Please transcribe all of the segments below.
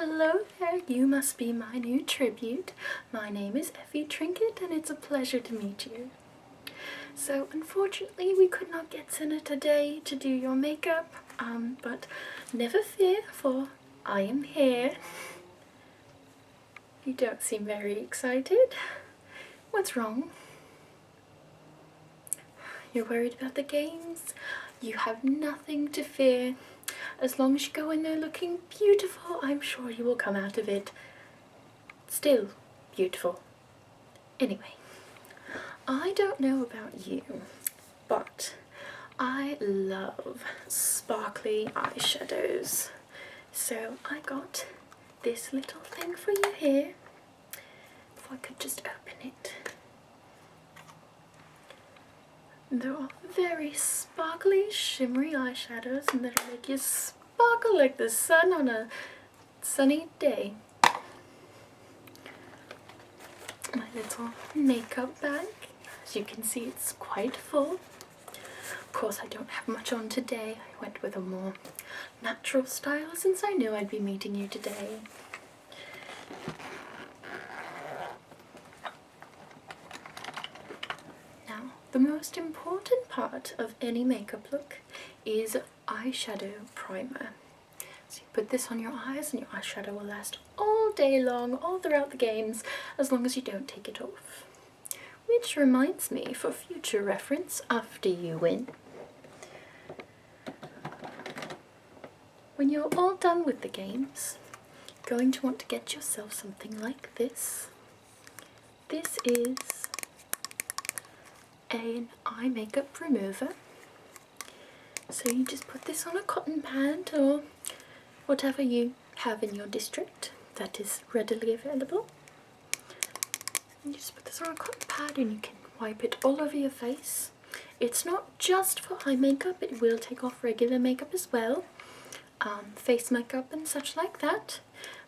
hello there, you must be my new tribute. My name is Effie Trinket and it's a pleasure to meet you. So unfortunately we could not get Cinna today to do your makeup, but never fear, for I am here. You don't seem very excited. What's wrong? You're worried about the games? You have nothing to fear. As long as you go in there looking beautiful, I'm sure you will come out of it still beautiful. Anyway, I don't know about you, but I love sparkly eyeshadows. So I got this little thing for you here. If I could just open it. There are very sparkly, shimmery eyeshadows and that'll make you sparkle like the sun on a sunny day. My little makeup bag. As you can see, it's quite full. Of course, I don't have much on today. I went with a more natural style since I knew I'd be meeting you today. Now, the most important part of any makeup look is eyeshadow primer. So you put this on your eyes and your eyeshadow will last all day long, all throughout the games, as long as you don't take it off. Which reminds me, for future reference, after you win, when you're all done with the games, you're going to want to get yourself something like this. This is an eye makeup remover. So you just put this on a cotton pad or whatever you have in your district that is readily available. You just put this on a cotton pad and you can wipe it all over your face. It's not just for eye makeup, it will take off regular makeup as well, face makeup and such like that,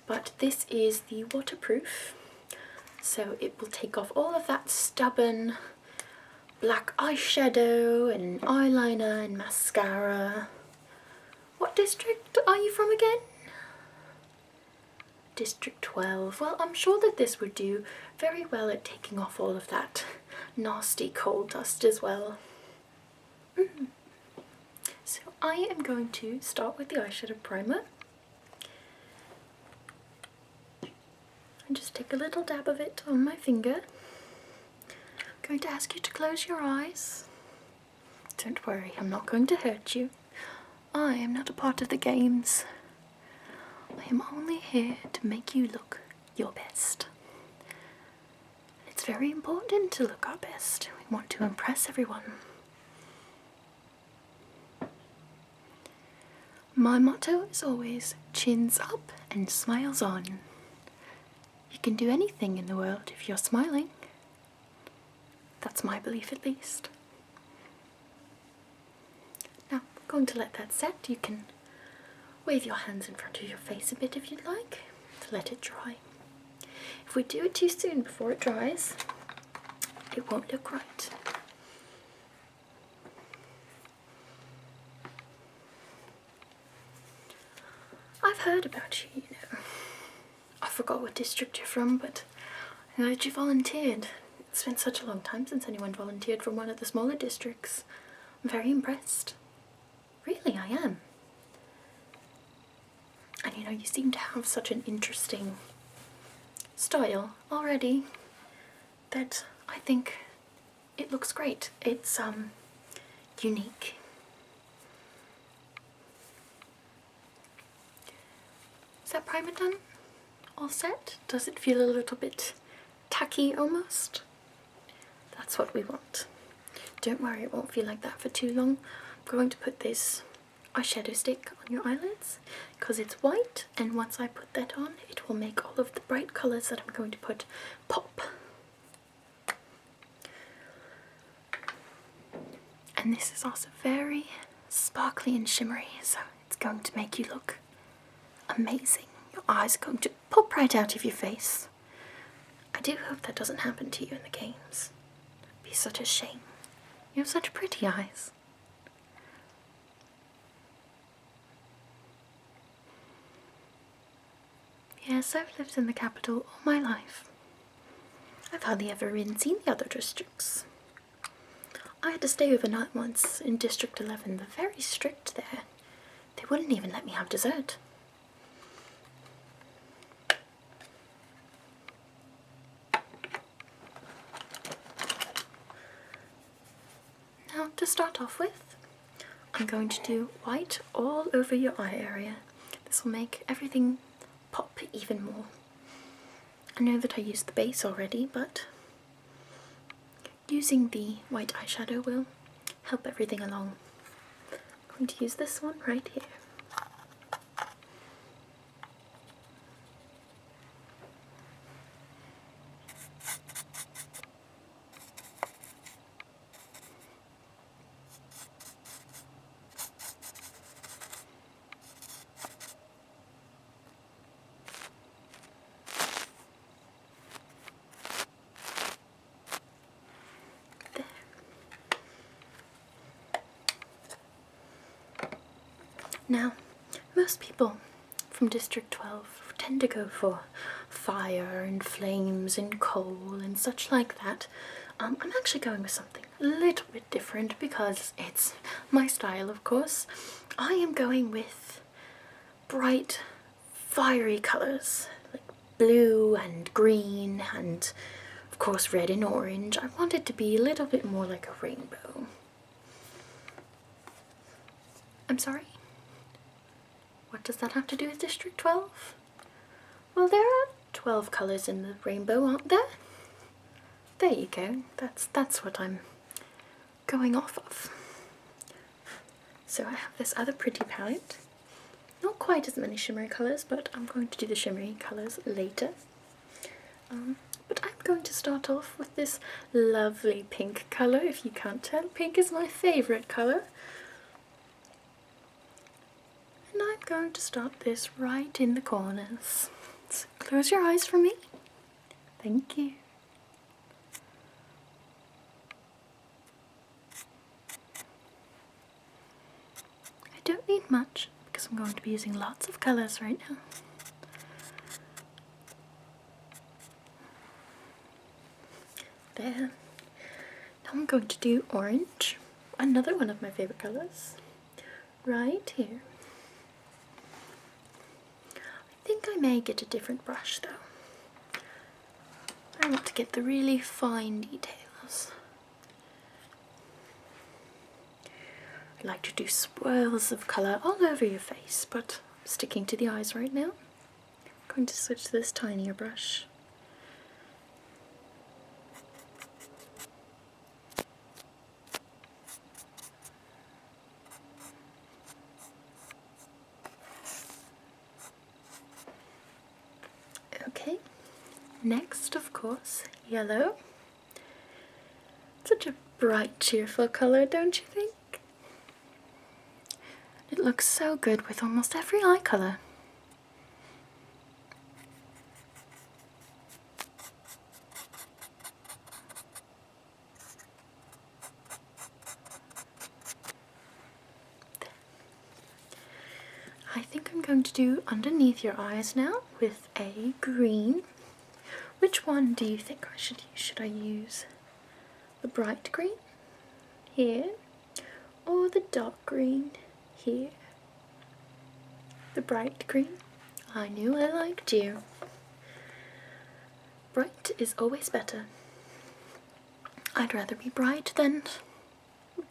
but this is the waterproof, so it will take off all of that stubborn black eyeshadow and eyeliner and mascara. What district are you from again? District 12. Well, I'm sure that this would do very well at taking off all of that nasty coal dust as well. So I am going to start with the eyeshadow primer. And just take a little dab of it on my finger. I'm going to ask you to close your eyes. Don't worry, I'm not going to hurt you. I am not a part of the games. I am only here to make you look your best. It's very important to look our best. We want to impress everyone. My motto is always chins up and smiles on. You can do anything in the world if you're smiling. That's my belief, at least. Now, I'm going to let that set. You can wave your hands in front of your face a bit if you'd like, to let it dry. If we do it too soon before it dries, it won't look right. I've heard about you, you know. I forgot what district you're from, but I know that you volunteered. It's been such a long time since anyone volunteered from one of the smaller districts. I'm very impressed. Really, I am. And you know, you seem to have such an interesting style already that I think it looks great. It's unique. Is that primer done? All set? Does it feel a little bit tacky almost? That's what we want. Don't worry, it won't feel like that for too long. I'm going to put this eyeshadow stick on your eyelids because it's white, and once I put that on it will make all of the bright colours that I'm going to put pop. And this is also very sparkly and shimmery, so it's going to make you look amazing. Your eyes are going to pop right out of your face. I do hope that doesn't happen to you in the games. It'd be such a shame. You have such pretty eyes. Yes, I've lived in the capital all my life. I've hardly ever even seen the other districts. I had to stay overnight once in District 11. They're very strict there. They wouldn't even let me have dessert. Now, to start off with, I'm going to do white all over your eye area. This will make everything pop even more. I know that I used the base already, but using the white eyeshadow will help everything along. I'm going to use this one right here. There. Now, most people from District 12 tend to go for fire and flames and coal and such like that. I'm actually going with something a little bit different because it's my style, of course. I am going with bright, fiery colours, like blue and green and, of course, red and orange. I want it to be a little bit more like a rainbow. I'm sorry? What does that have to do with District 12? Well, there are 12 colours in the rainbow, aren't there? There you go. That's what I'm going off of. So I have this other pretty palette. Not quite as many shimmery colours, but I'm going to do the shimmery colours later. But I'm going to start off with this lovely pink colour. If you can't tell, pink is my favourite colour. And I'm going to start this right in the corners. So close your eyes for me. Thank you. I don't need much because I'm going to be using lots of colours right now. There. Now I'm going to do orange, another one of my favourite colours, right here. I think I may get a different brush though. I want to get the really fine details. I like to do swirls of colour all over your face, but I'm sticking to the eyes right now. I'm going to switch to this tinier brush. Okay, next, of course, yellow. Such a bright, cheerful colour, don't you think? It looks so good with almost every eye colour. I think I'm going to do underneath your eyes now with a green. Which one do you think I should use? Should I use the bright green here or the dark green here? The bright green? I knew I liked you. Bright is always better. I'd rather be bright than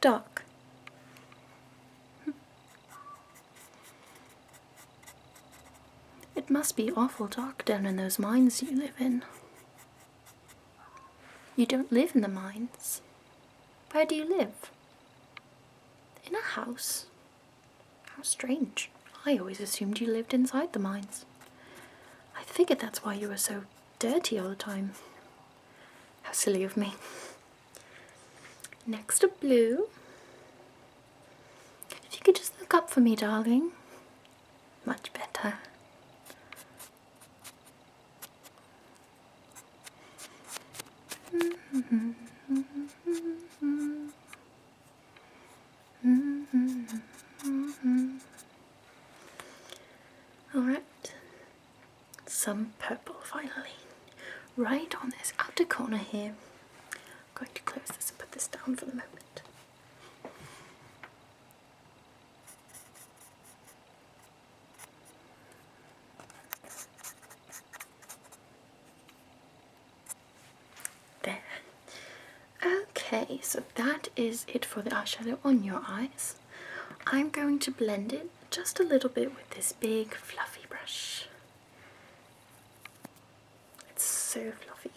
dark. It must be awful dark down in those mines you live in. You don't live in the mines. Where do you live? In a house? How strange. I always assumed you lived inside the mines. I figured that's why you were so dirty all the time. How silly of me. Next to blue. If you could just look up for me, darling. Much better. Alright, some purple finally. Right on this outer corner here. I'm going to close this and put this down for the moment. There. Okay, so that is it for the eyeshadow on your eyes. I'm going to blend it just a little bit with this big fluffy brush. It's so fluffy.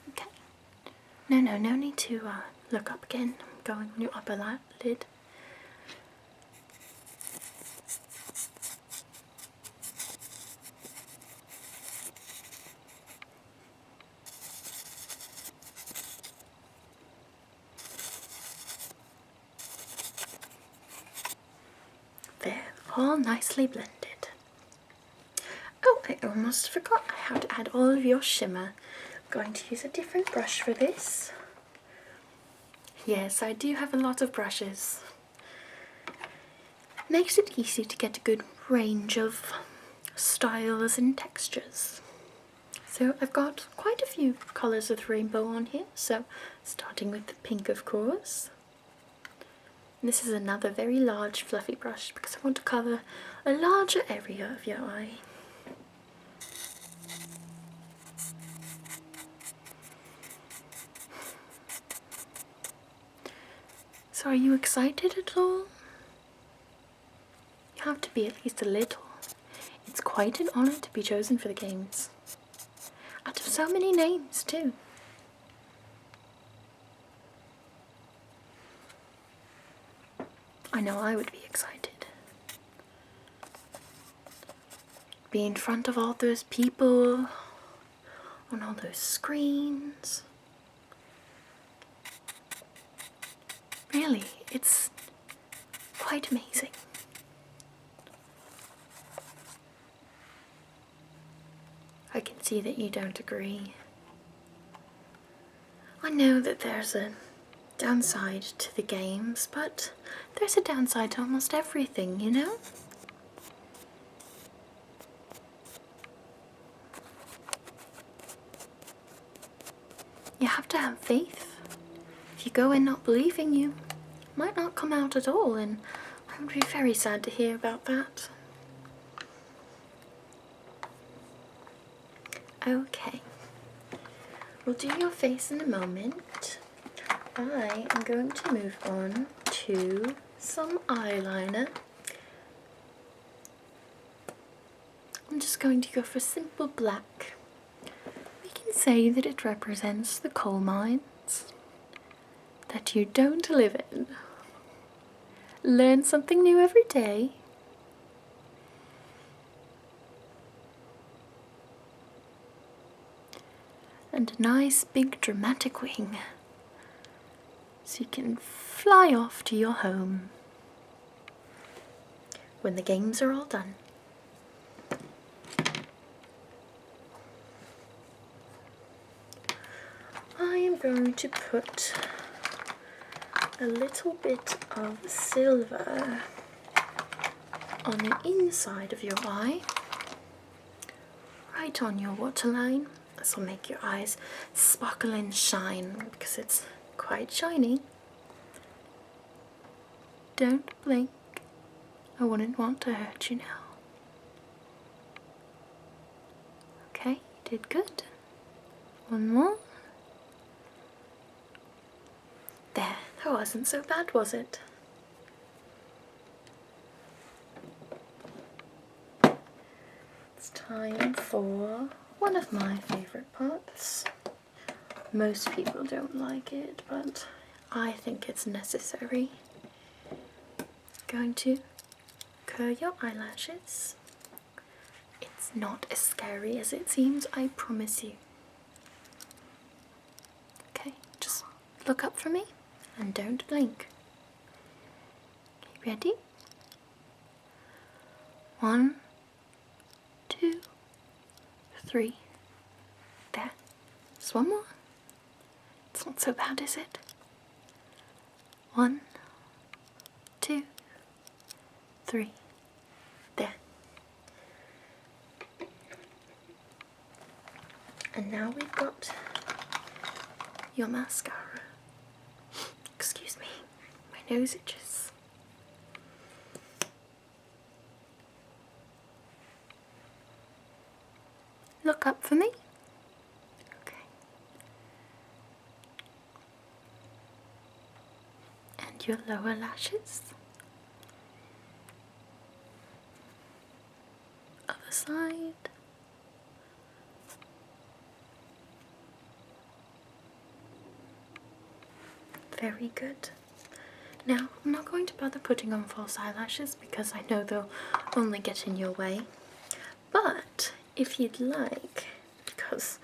Okay. No need to look up again. I'm going on your upper lid. There, all nicely blended. Oh, I almost forgot how to add all of your shimmer. I'm going to use a different brush for this. Yes, I do have a lot of brushes. Makes it easy to get a good range of styles and textures. So I've got quite a few colours of the rainbow on here, so starting with the pink of course. And this is another very large fluffy brush because I want to cover a larger area of your eye. So are you excited at all? You have to be at least a little. It's quite an honour to be chosen for the games. Out of so many names too. I know I would be excited. Be in front of all those people, on all those screens. Really, it's quite amazing. I can see that you don't agree. I know that there's a downside to the games, but there's a downside to almost everything, you know? You have to have faith. If you go in not believing, you might not come out at all, and I would be very sad to hear about that. Okay, we'll do your face in a moment. I am going to move on to some eyeliner. I'm just going to go for simple black. We can say that it represents the coal mines that you don't live in. Learn something new every day. And a nice big dramatic wing, so you can fly off to your home when the games are all done. I am going to put a little bit of silver on the inside of your eye, right on your waterline. This will make your eyes sparkle and shine because it's quite shiny. Don't blink. I wouldn't want to hurt you now. Okay, you did good. One more. There, that wasn't so bad, was it? It's time for one of my favourite parts. Most people don't like it, but I think it's necessary. Going to curl your eyelashes. It's not as scary as it seems, I promise you. Okay, just look up for me and don't blink. Okay, ready? 1, 2, 3. There. Just one more. It's not so bad, is it? 1, 2, 3. There. And now we've got your mascara. Excuse me, my nose itches. Look up for me. Okay. And your lower lashes. Other side. Very good. Now, I'm not going to bother putting on false eyelashes because I know they'll only get in your way. But if you'd like, because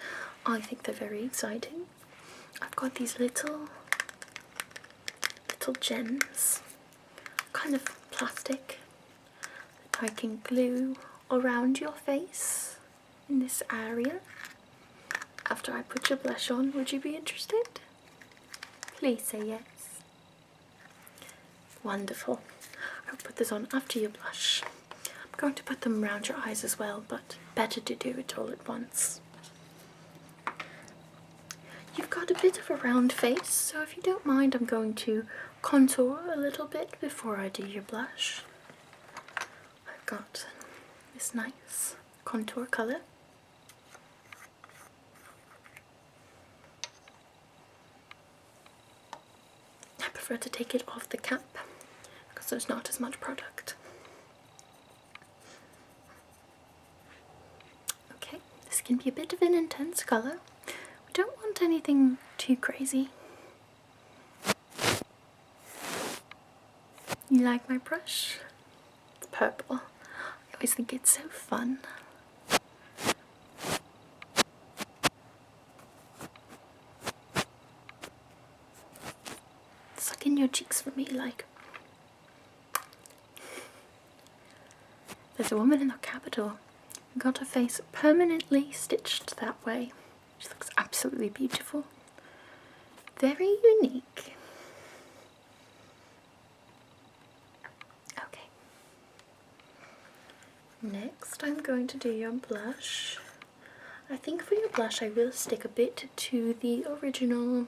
I think they're very exciting, I've got these little gems, kind of plastic, that I can glue around your face in this area. After I put your blush on, would you be interested? Please say yes. Wonderful. I'll put this on after your blush. I'm going to put them around your eyes as well, but better to do it all at once. You've got a bit of a round face, so if you don't mind, I'm going to contour a little bit before I do your blush. I've got this nice contour colour. I prefer to take it off the cap because there's not as much product. Okay, this can be a bit of an intense colour. We don't want anything too crazy. You like my brush? It's purple. I always think it's so fun. Suck in your cheeks for me, like. There's a woman in the Capitol who got her face permanently stitched that way. She looks absolutely beautiful. Very unique. Okay. Next I'm going to do your blush. I think for your blush I will stick a bit to the original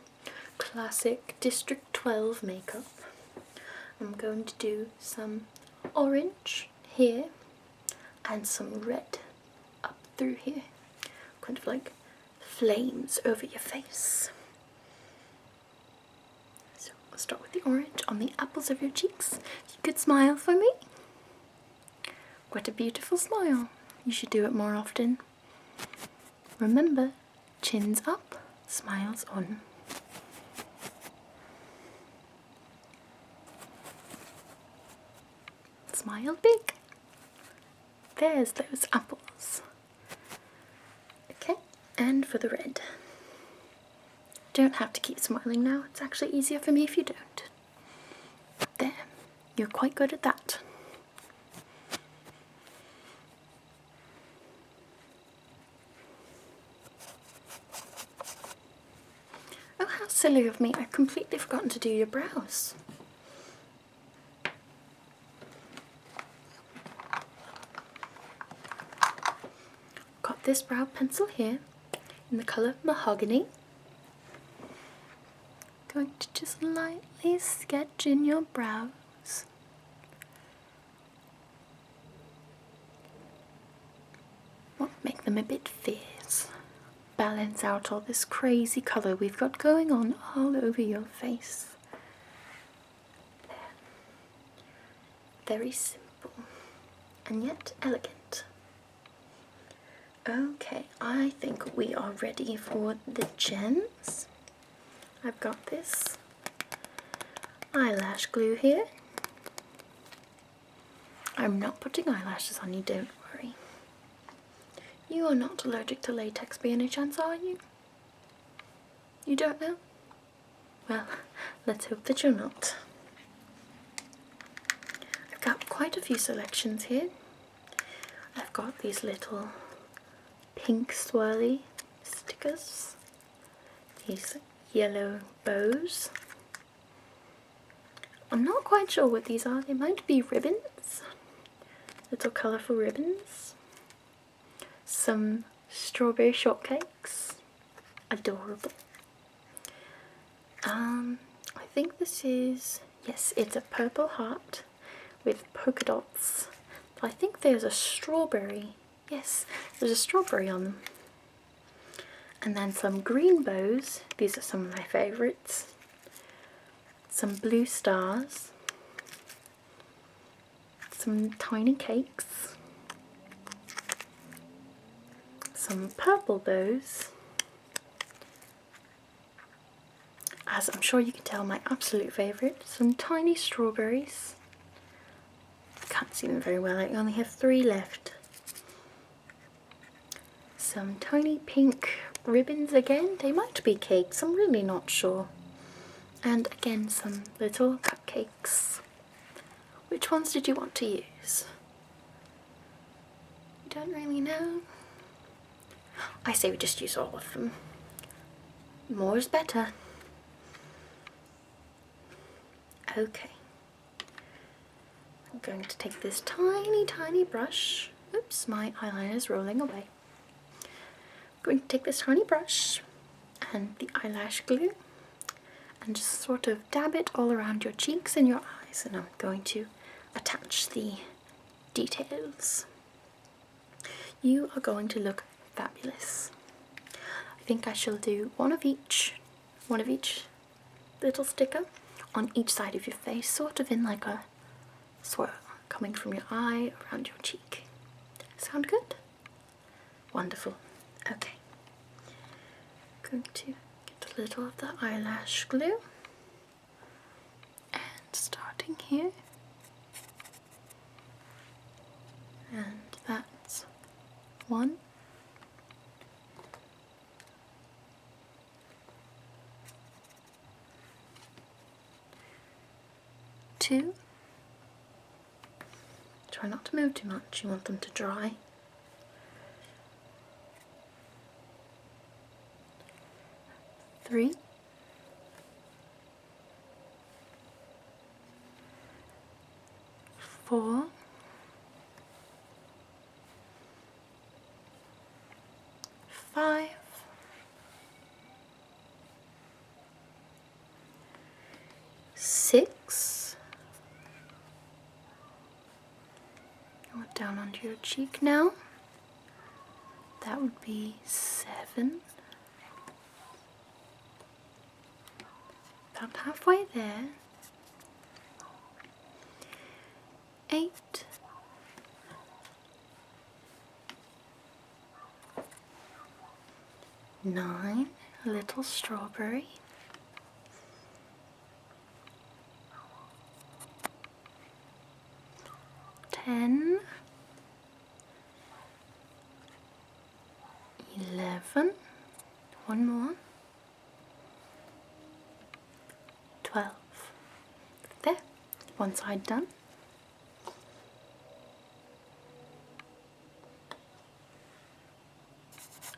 classic District 12 makeup. I'm going to do some orange here and some red up through here, kind of like flames over your face. So I'll start with the orange on the apples of your cheeks. You could smile for me. What a beautiful smile. You should do it more often. Remember, chins up, smiles on. Smile big. There's those apples. Okay, and for the red. Don't have to keep smiling now. It's actually easier for me if you don't. There, you're quite good at that. Oh, how silly of me. I've completely forgotten to do your brows. Got this brow pencil here in the colour mahogany. Going to just lightly sketch in your brows. Well, make them a bit fierce. Balance out all this crazy colour we've got going on all over your face. There. Very simple and yet elegant. Okay, I think we are ready for the gems. I've got this eyelash glue here. I'm not putting eyelashes on you, don't worry. You are not allergic to latex by any chance, are you? You don't know? Well, let's hope that you're not. I've got quite a few selections here. I've got these little pink swirly stickers, these yellow bows. I'm not quite sure what these are. They might be ribbons, little colourful ribbons. Some strawberry shortcakes. Adorable. I think this is, yes, it's a purple heart with polka dots. I think there's a strawberry. Yes, there's a strawberry on them. And then some green bows. These are some of my favourites. Some blue stars. Some tiny cakes. Some purple bows. As I'm sure you can tell, my absolute favourite, some tiny strawberries. Can't see them very well, I only have 3 left. Some tiny pink ribbons again, they might be cakes, I'm really not sure. And again some little cupcakes. Which ones did you want to use? You don't really know? I say we just use all of them. More is better. Okay. I'm going to take this tiny brush. Oops, my eyeliner is rolling away. I'm going to take this tiny brush and the eyelash glue and just sort of dab it all around your cheeks and your eyes, and I'm going to attach the details. You are going to look fabulous. I think I shall do one of each little sticker on each side of your face, sort of in like a swirl, coming from your eye around your cheek. Sound good? Wonderful. Okay. I'm going to get a little of the eyelash glue and starting here, and that's 1, 2. Try not to move too much, you want them to dry. 3. 4. 5. 6. Go down onto your cheek now. That would be 7. About halfway there. 8. 9, a little strawberry. 10, 11, one more, 12. There, one side done.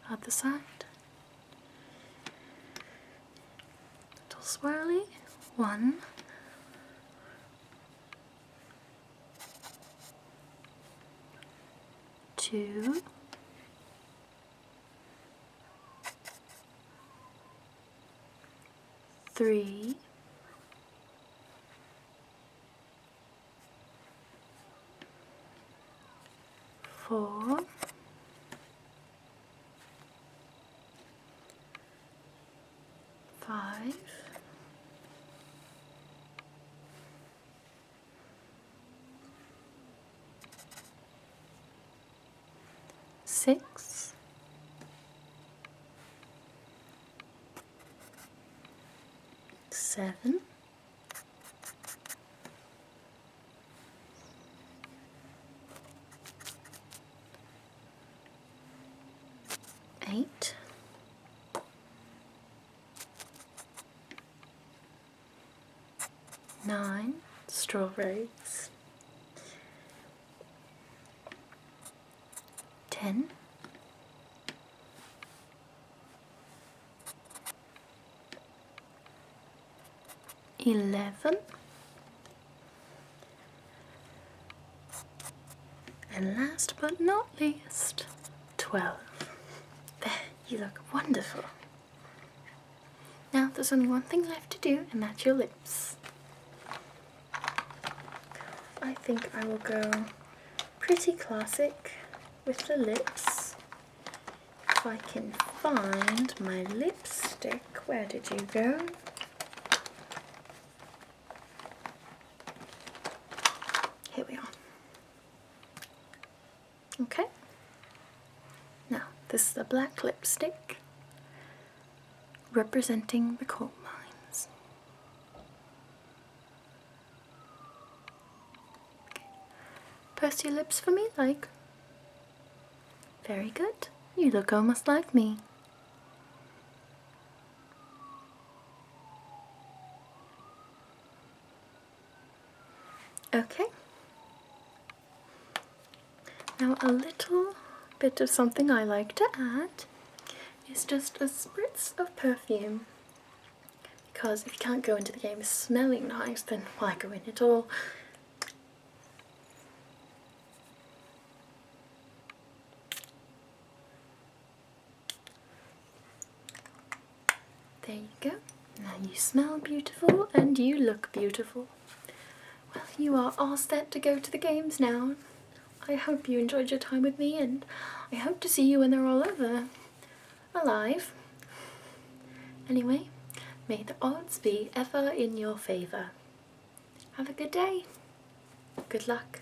Other side. Little swirly. 1, 2, 3, 4, 5, 6, 7, 8, 9, strawberries, 10, 11, and last but not least, 12. You look wonderful. Now there's only one thing left to do, and that's your lips. I think I will go pretty classic with the lips. If I can find my lipstick, where did you go? Here we are. Okay. Now, this is a black lipstick representing the coal mines. Okay. Purse your lips for me, like. Very good. You look almost like me. Okay. Now a little bit of something I like to add is just a spritz of perfume. Because if you can't go into the game smelling nice, then why go in at all? There you go. Now you smell beautiful and you look beautiful. Well, you are all set to go to the games now. I hope you enjoyed your time with me, and I hope to see you when they're all over. Alive. Anyway, may the odds be ever in your favour. Have a good day. Good luck.